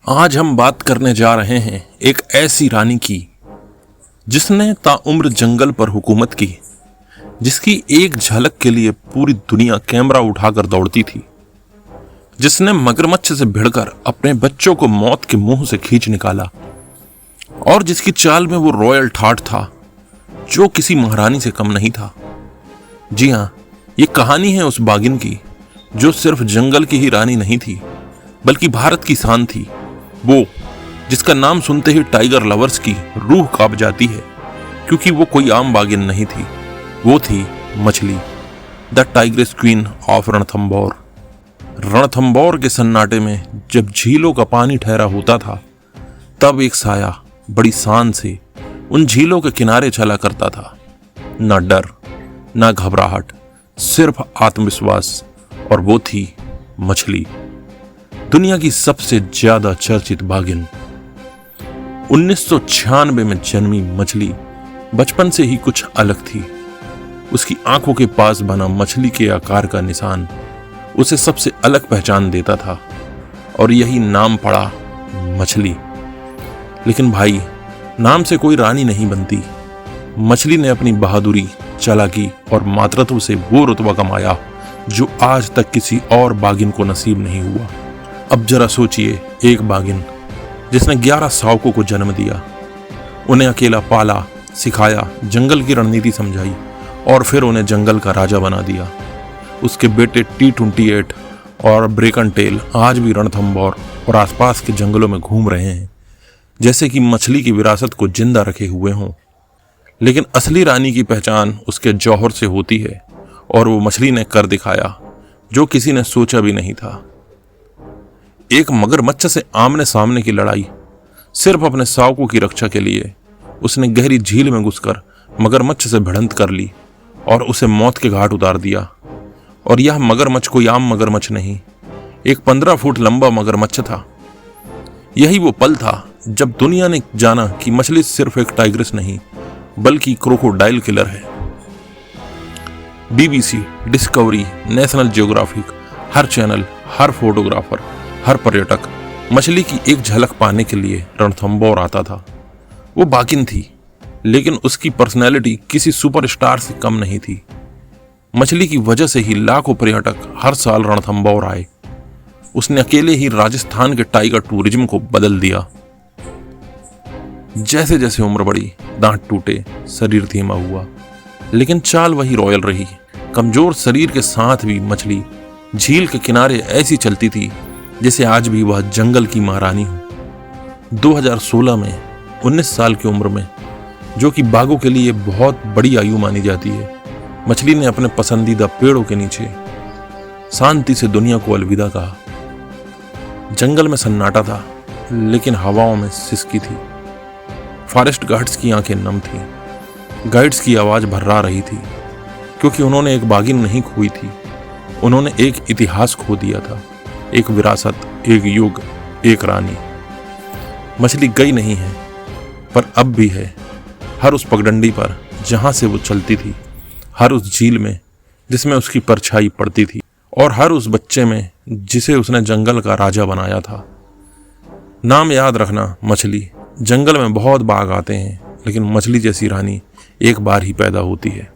आज हम बात करने जा रहे हैं एक ऐसी रानी की जिसने ताउम्र जंगल पर हुकूमत की, जिसकी एक झलक के लिए पूरी दुनिया कैमरा उठाकर दौड़ती थी, जिसने मगरमच्छ से भिड़कर अपने बच्चों को मौत के मुंह से खींच निकाला और जिसकी चाल में वो रॉयल ठाठ था जो किसी महारानी से कम नहीं था। जी हां, ये कहानी है उस बागिन की जो सिर्फ जंगल की ही रानी नहीं थी बल्कि भारत की शान थी। वो जिसका नाम सुनते ही टाइगर लवर्स की रूह कांप जाती है, क्योंकि वो कोई आम बागिन नहीं थी, वो थी मछली, the tigress queen of Ranthambore. Ranthambore के सन्नाटे में जब झीलों का पानी ठहरा होता था, तब एक साया बड़ी शान से उन झीलों के किनारे चला करता था। ना डर, ना घबराहट, सिर्फ आत्मविश्वास, और वो थी मछली, दुनिया की सबसे ज्यादा चर्चित बागिन। 1996 में जन्मी मछली बचपन से ही कुछ अलग थी। उसकी आंखों के पास बना मछली के आकार का निशान उसे सबसे अलग पहचान देता था, और यही नाम पड़ा मछली। लेकिन भाई, नाम से कोई रानी नहीं बनती। मछली ने अपनी बहादुरी, चालाकी और मातृत्व से वो रुतबा कमाया जो आज तक किसी और बागिन को नसीब नहीं हुआ। अब जरा सोचिए, एक बागिन जिसने 11 शावकों को जन्म दिया, उन्हें अकेला पाला, सिखाया, जंगल की रणनीति समझाई और फिर उन्हें जंगल का राजा बना दिया। उसके बेटे T28 और ब्रेकन टेल आज भी रणथंबोर और आसपास के जंगलों में घूम रहे हैं, जैसे कि मछली की विरासत को जिंदा रखे हुए हों। लेकिन असली रानी की पहचान उसके जौहर से होती है, और वो मछली ने कर दिखाया जो किसी ने सोचा भी नहीं था। एक मगरमच्छ से आमने सामने की लड़ाई सिर्फ अपने शावकों की रक्षा के लिए उसने गहरी झील में घुसकर मगरमच्छ से भिड़ंत कर ली और उसे मौत के घाट उतार दिया। और यह मगरमच्छ कोई आम मगरमच्छ नहीं, एक 15 फुट लंबा मगरमच्छ था। यही वो पल था जब दुनिया ने जाना कि मछली सिर्फ एक टाइग्रेस नहीं बल्कि क्रोकोडाइल किलर है। BBC, डिस्कवरी, नेशनल जियोग्राफिक, हर चैनल, हर फोटोग्राफर, हर पर्यटक मछली की एक झलक पाने के लिए रणथंबोर आता था। वो बागिन थी, लेकिन उसकी पर्सनैलिटी किसी सुपरस्टार से कम नहीं थी। मछली की वजह से ही लाखों पर्यटक हर साल रणथंबोर आए। उसने अकेले ही राजस्थान के टाइगर टूरिज्म को बदल दिया। जैसे जैसे उम्र बढ़ी, दांत टूटे, शरीर धीमा हुआ, लेकिन चाल वही रॉयल रही। कमजोर शरीर के साथ भी मछली झील के किनारे ऐसी चलती थी जैसे आज भी वह जंगल की महारानी हो। 2016 में 19 साल की उम्र में, जो कि बाघों के लिए बहुत बड़ी आयु मानी जाती है, मछली ने अपने पसंदीदा पेड़ों के नीचे शांति से दुनिया को अलविदा कहा। जंगल में सन्नाटा था, लेकिन हवाओं में सिसकी थी। फॉरेस्ट गार्ड्स की आंखें नम थी, गाइड्स की आवाज भर्रा रही थी, क्योंकि उन्होंने एक बागिन नहीं खोई थी, उन्होंने एक इतिहास खो दिया था, एक विरासत, एक युग, एक रानी। मछली गई नहीं है, पर अब भी है, हर उस पगडंडी पर जहां से वो चलती थी, हर उस झील में जिसमें उसकी परछाई पड़ती थी, और हर उस बच्चे में जिसे उसने जंगल का राजा बनाया था। नाम याद रखना, मछली। जंगल में बहुत बाघ आते हैं, लेकिन मछली जैसी रानी एक बार ही पैदा होती है।